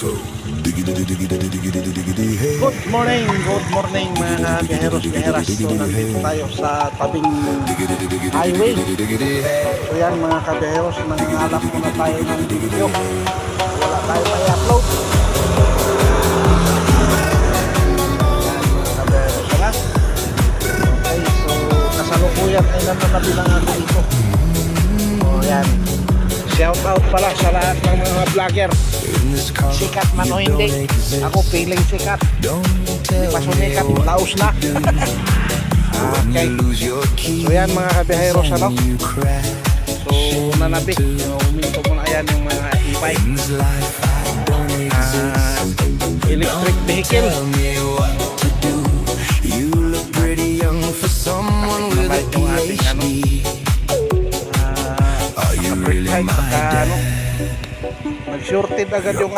Good morning mga kaheros-kaheras. So nandito tayo sa tabing highway. So yan mga kaheros, nangangalap muna tayo ng video. Wala tayo may upload. Yan mga kaheros. Okay, so kasalukuyan ay nananabilang natin dito. So yan. Shout out pala sa lahat ng mga vlogger. Sikat man o hindi, ako feeling sikat. Hindi pa sumikat, laos na. Okay. So yan mga kabiheros, ano? So nanabik, uminto ko na yan yung mga e-bike, electric vehicle. Nakabait yung ating ano, brake light, saka ano, nag-shorted agad yung